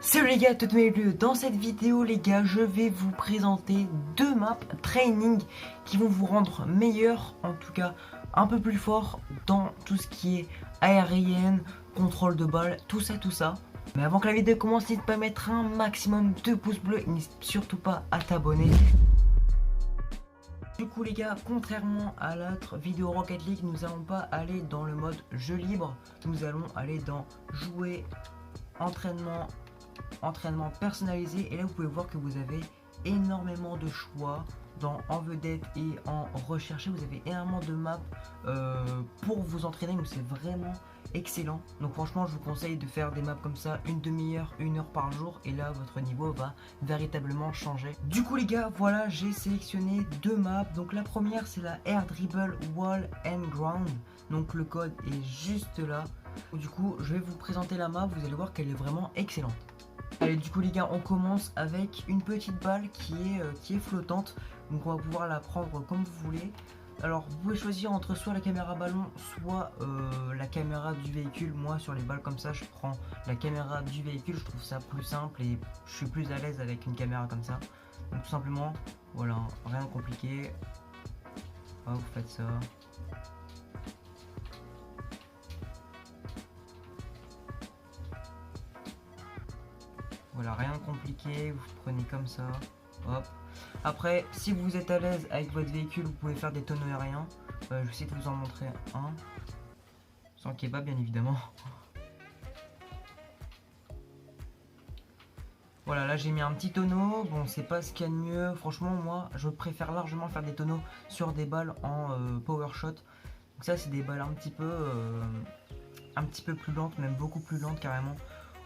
Salut les gars, tout milieu. Dans cette vidéo les gars, je vais vous présenter deux maps training qui vont vous rendre meilleur, en tout cas un peu plus fort dans tout ce qui est aérienne, contrôle de balle, tout ça. Mais avant que la vidéo commence, n'hésite pas à mettre un maximum de pouces bleus et n'hésite surtout pas à t'abonner. Du coup les gars, contrairement à l'autre vidéo Rocket League, nous n'allons pas aller dans le mode jeu libre, nous allons aller dans jouer, entraînement personnalisé. Et là vous pouvez voir que vous avez énormément de choix dans en vedette et en recherché. Vous avez énormément de maps pour vous entraîner, donc c'est vraiment excellent. Donc franchement je vous conseille de faire des maps comme ça, une demi-heure, 1 heure par jour, et là votre niveau va véritablement changer. Du coup les gars, voilà, j'ai sélectionné deux maps. Donc la première c'est la Air Dribble Wall and Ground, donc le code est juste là. Du coup je vais vous présenter la map, vous allez voir qu'elle est vraiment excellente. Allez, du coup les gars, on commence avec une petite balle qui est flottante. Donc on va pouvoir la prendre comme vous voulez. Alors vous pouvez choisir entre soit la caméra ballon, soit la caméra du véhicule. Moi sur les balles comme ça, je prends la caméra du véhicule. Je trouve ça plus simple et je suis plus à l'aise avec une caméra comme ça. Donc tout simplement, voilà, rien de compliqué. Ah, vous faites ça. Voilà, rien de compliqué, vous prenez comme ça, hop. Après, si vous êtes à l'aise avec votre véhicule, vous pouvez faire des tonneaux aériens. Je vais essayer de vous en montrer un. Sans kebab, bien évidemment. Voilà, là j'ai mis un petit tonneau. Bon, c'est pas ce qu'il y a de mieux. Franchement, moi, je préfère largement faire des tonneaux sur des balles en power shot. Donc ça, c'est des balles un petit peu plus lentes, même beaucoup plus lentes carrément.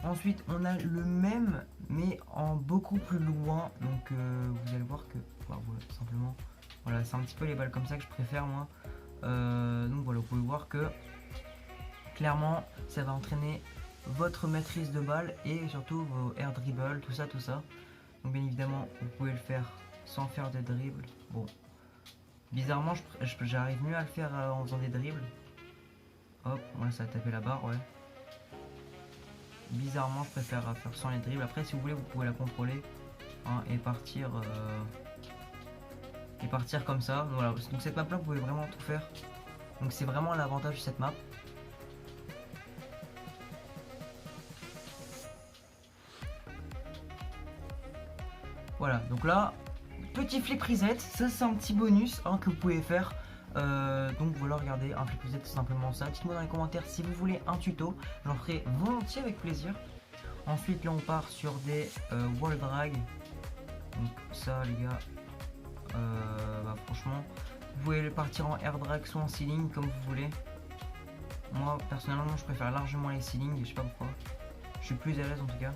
Ensuite on a le même mais en beaucoup plus loin, donc vous allez voir que voilà, tout simplement, voilà, c'est un petit peu les balles comme ça que je préfère moi. Donc voilà, vous pouvez voir que clairement ça va entraîner votre maîtrise de balle et surtout vos air dribble, tout ça. Donc bien évidemment vous pouvez le faire sans faire de dribble. Bon, bizarrement j'arrive mieux à le faire en faisant des dribbles. Hop, voilà, ça a tapé la barre, ouais. Bizarrement je préfère faire sans les dribbles. Après si vous voulez vous pouvez la contrôler, hein, et partir comme ça. Voilà, donc cette map là vous pouvez vraiment tout faire. Donc c'est vraiment l'avantage de cette map. Voilà, donc là petit flip reset, ça c'est un petit bonus, hein, que vous pouvez faire. Donc voilà, regardez, un flip reset c'est simplement ça. Dites-moi dans les commentaires si vous voulez un tuto, j'en ferai volontiers avec plaisir. Ensuite là on part sur des wall drag. Donc ça les gars, bah, franchement vous pouvez le partir en air drag soit en ceiling comme vous voulez. Moi personnellement je préfère largement les ceilings, je sais pas pourquoi. Je suis plus à l'aise en tout cas.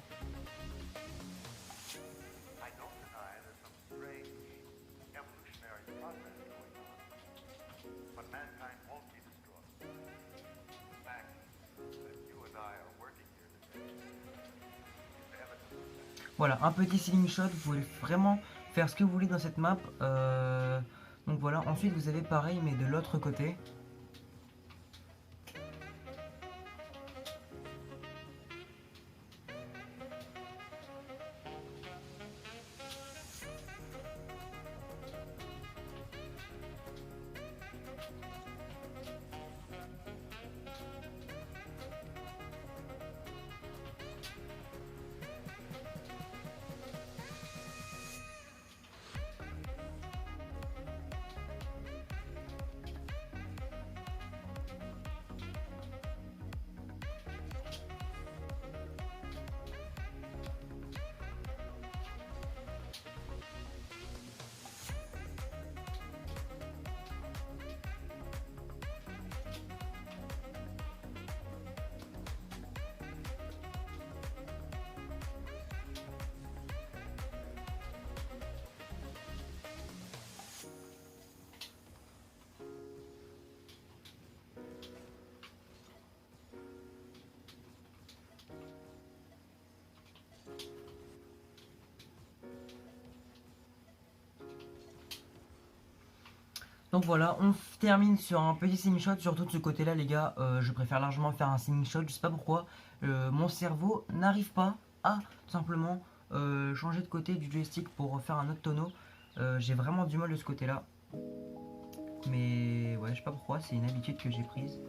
Voilà, un petit ceiling shot, vous pouvez vraiment faire ce que vous voulez dans cette map. Donc voilà, ensuite vous avez pareil mais de l'autre côté. Donc voilà, on termine sur un petit ceiling shot. Surtout de ce côté là les gars, je préfère largement faire un ceiling shot. Je sais pas pourquoi, mon cerveau n'arrive pas à tout simplement changer de côté du joystick pour faire un autre tonneau. J'ai vraiment du mal de ce côté là. Mais ouais, je sais pas pourquoi, c'est une habitude que j'ai prise.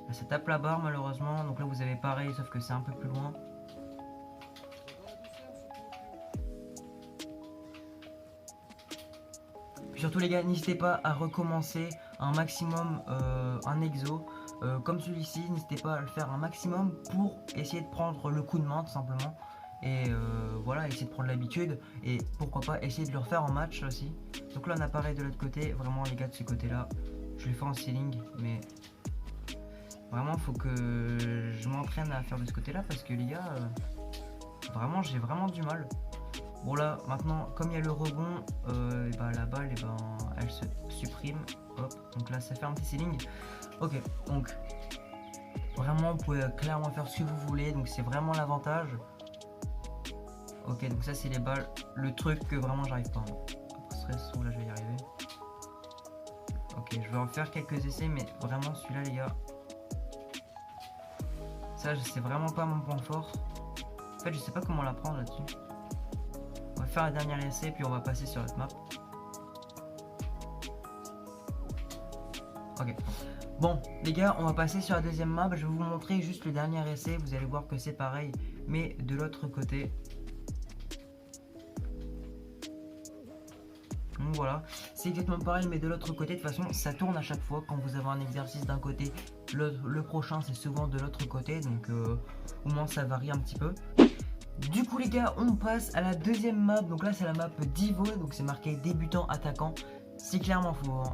Là, ça tape la barre malheureusement, donc là vous avez pareil sauf que c'est un peu plus loin. Puis surtout les gars, n'hésitez pas à recommencer un maximum un exo. Comme celui-ci, n'hésitez pas à le faire un maximum pour essayer de prendre le coup de main tout simplement. Et voilà, essayer de prendre l'habitude. Et pourquoi pas essayer de le refaire en match aussi. Donc là on a pareil de l'autre côté, vraiment les gars de ce côté là. Je le fais en ceiling, mais vraiment faut que je m'entraîne à faire de ce côté là parce que les gars, vraiment j'ai vraiment du mal. Bon là maintenant comme il y a le rebond, et bah, la balle elle se supprime. Hop, donc là ça fait un petit ceiling. Ok, donc vraiment vous pouvez clairement faire ce que vous voulez, donc c'est vraiment l'avantage. Ok, donc ça c'est les balles, le truc que vraiment j'arrive pas. Après ce là je vais y arriver. Ok, je vais en faire quelques essais, mais vraiment celui-là les gars, ça c'est vraiment pas mon point fort. En fait je sais pas comment la prendre là-dessus. On va faire un dernier essai puis on va passer sur notre map. Ok. Bon les gars, on va passer sur la deuxième map. Je vais vous montrer juste le dernier essai. Vous allez voir que c'est pareil, mais de l'autre côté. Donc voilà, c'est exactement pareil, mais de l'autre côté. De toute façon, ça tourne à chaque fois. Quand vous avez un exercice d'un côté, le prochain c'est souvent de l'autre côté. Donc au moins ça varie un petit peu. Du coup les gars, on passe à la deuxième map. Donc là c'est la map d'Ivo, donc c'est marqué débutant attaquant. C'est clairement,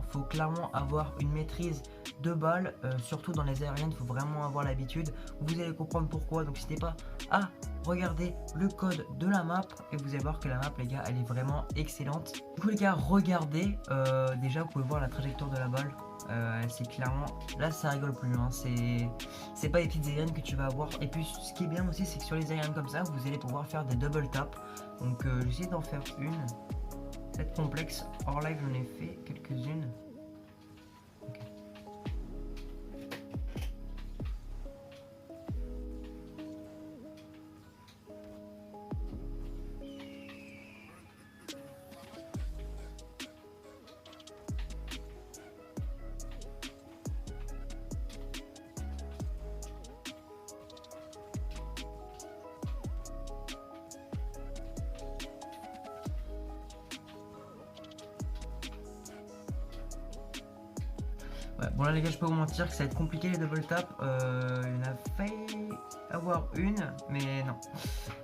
faut clairement avoir une maîtrise de balle, surtout dans les aériennes, il faut vraiment avoir l'habitude. Vous allez comprendre pourquoi, donc n'hésitez pas à regarder le code de la map et vous allez voir que la map les gars, elle est vraiment excellente. Du coup les gars, regardez, déjà vous pouvez voir la trajectoire de la balle. C'est clairement, là ça rigole plus, hein. C'est pas les petites aériennes que tu vas avoir. Et puis ce qui est bien aussi, c'est que sur les aériennes comme ça, vous allez pouvoir faire des double tap. Donc j'essaie d'en faire une. Cette complexe, hors live j'en ai fait quelques-unes. Okay. Ouais, bon là les gars, je peux vous mentir que ça va être compliqué les double tap. Il y en a failli avoir une, mais non.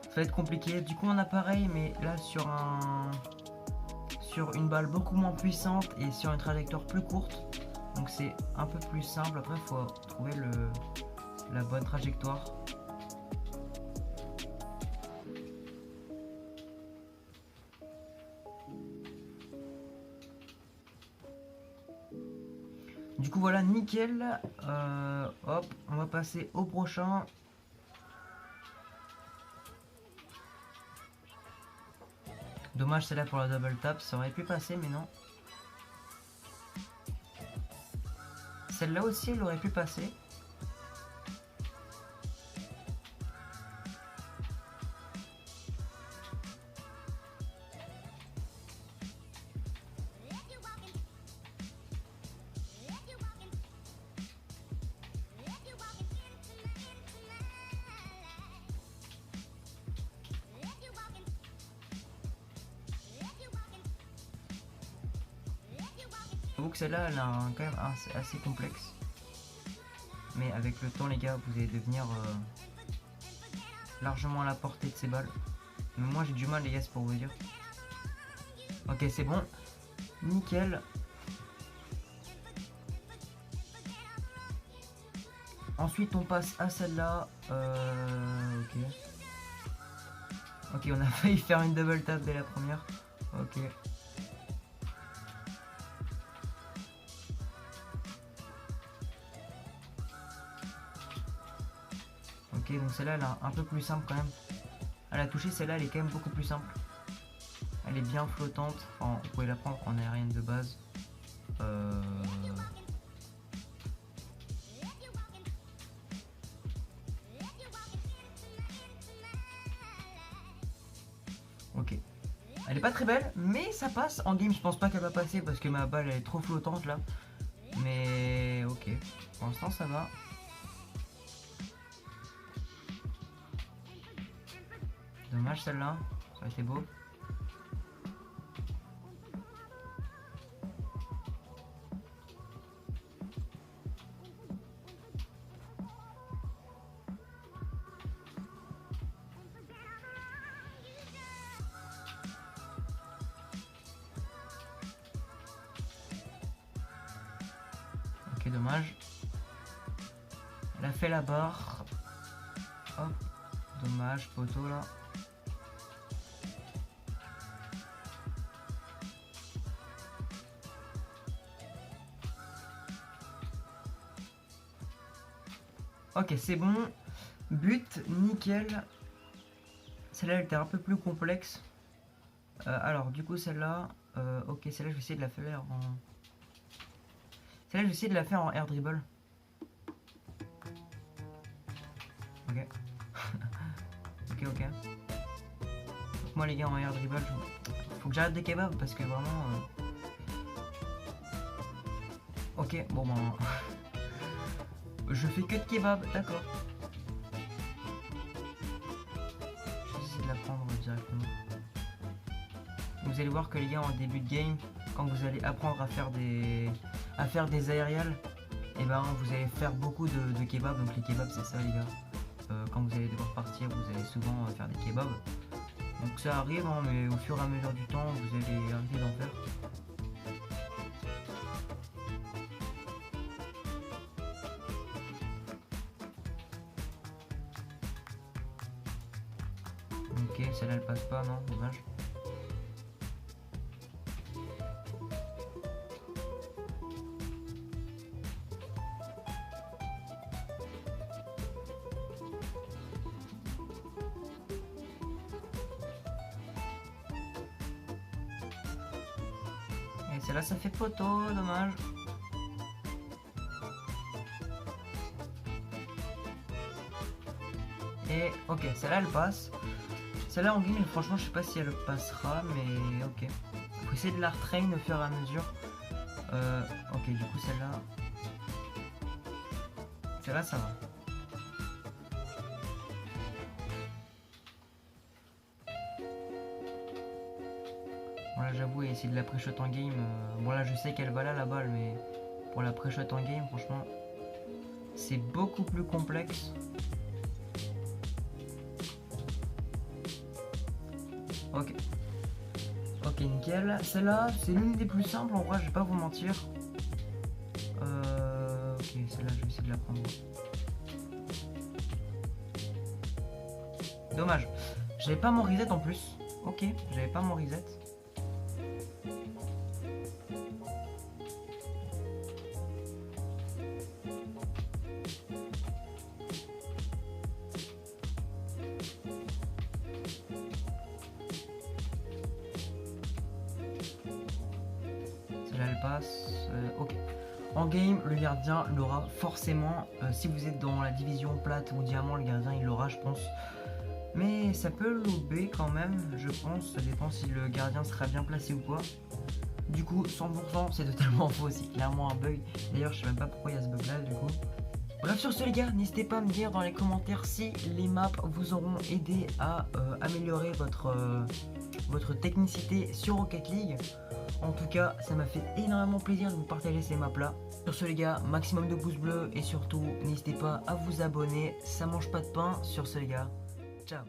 Ça va être compliqué. Du coup on a pareil, mais là sur une balle beaucoup moins puissante et sur une trajectoire plus courte. Donc c'est un peu plus simple. Après il faut trouver la bonne trajectoire. Du coup voilà, nickel. Hop, on va passer au prochain. Dommage celle-là pour la double tap, ça aurait pu passer mais non. Celle-là aussi elle aurait pu passer. J'avoue que celle-là, elle a quand même assez complexe. Mais avec le temps, les gars, vous allez devenir largement à la portée de ces balles. Mais moi, j'ai du mal, les gars, c'est pour vous dire. Ok, c'est bon. Nickel. Ensuite, on passe à celle-là. Ok. Ok, on a failli faire une double tap dès la première. Ok. Ok, donc celle-là, elle est un peu plus simple quand même. À la toucher, celle-là, elle est quand même beaucoup plus simple. Elle est bien flottante. Enfin, vous pouvez la prendre en aérienne de base. Ok. Elle est pas très belle, mais ça passe. En game, je pense pas qu'elle va passer parce que ma balle elle est trop flottante là. Mais ok. Pour l'instant, ça va. Dommage celle-là. Ça aurait été beau. Ok, dommage. Elle a fait la barre. Hop. Dommage, poteau là. Ok, c'est bon. But, nickel. Celle-là, elle était un peu plus complexe. Alors, du coup, celle-là... ok, celle-là, je vais essayer de la faire en... Celle-là, je vais essayer de la faire en air dribble. Ok. ok. Donc, moi, les gars, en air dribble, faut que j'arrête des kebabs parce que vraiment... Ok, bon, ben... je fais que de kebab, d'accord. Je vais essayer de la prendre directement. Vous allez voir que les gars, en début de game, quand vous allez apprendre à faire des aériales, et ben vous allez faire beaucoup de kebabs. Donc les kebabs, c'est ça les gars. Quand vous allez devoir partir, vous allez souvent faire des kebabs. Donc ça arrive, hein, mais au fur et à mesure du temps, vous allez arrêter d'en faire. Ok, celle-là elle passe pas, non, dommage. Et celle-là ça fait poteau, dommage. Et ok, celle-là elle passe. Celle-là en game, franchement, je sais pas si elle passera, mais ok. Faut essayer de la retrain au fur et à mesure. Ok, du coup, celle-là. Celle-là, ça va. Bon, là, j'avoue, essayer de la pré-shot en game. Bon, là, je sais qu'elle va là, la balle, mais pour la pré-shot en game, franchement, c'est beaucoup plus complexe. Ok. Ok, nickel. Celle-là, c'est l'une des plus simples, en vrai, je vais pas vous mentir. Ok, celle-là, je vais essayer de la prendre. Dommage. J'avais pas mon reset en plus. Ok, j'avais pas mon reset. Celle-là, elle passe. Ok. En game, le gardien l'aura forcément. Si vous êtes dans la division plate ou diamant, le gardien il l'aura, je pense. Mais ça peut lober quand même, je pense. Ça dépend si le gardien sera bien placé ou quoi. Du coup, 100%, c'est totalement faux. C'est clairement un bug. D'ailleurs, je sais même pas pourquoi il y a ce bug là, du coup. Bref, sur ce, les gars, n'hésitez pas à me dire dans les commentaires si les maps vous auront aidé à améliorer votre technicité sur Rocket League. En tout cas, ça m'a fait énormément plaisir de vous partager ces maps là. Sur ce, les gars, maximum de pouces bleus et surtout, n'hésitez pas à vous abonner. Ça mange pas de pain. Sur ce, les gars, ciao.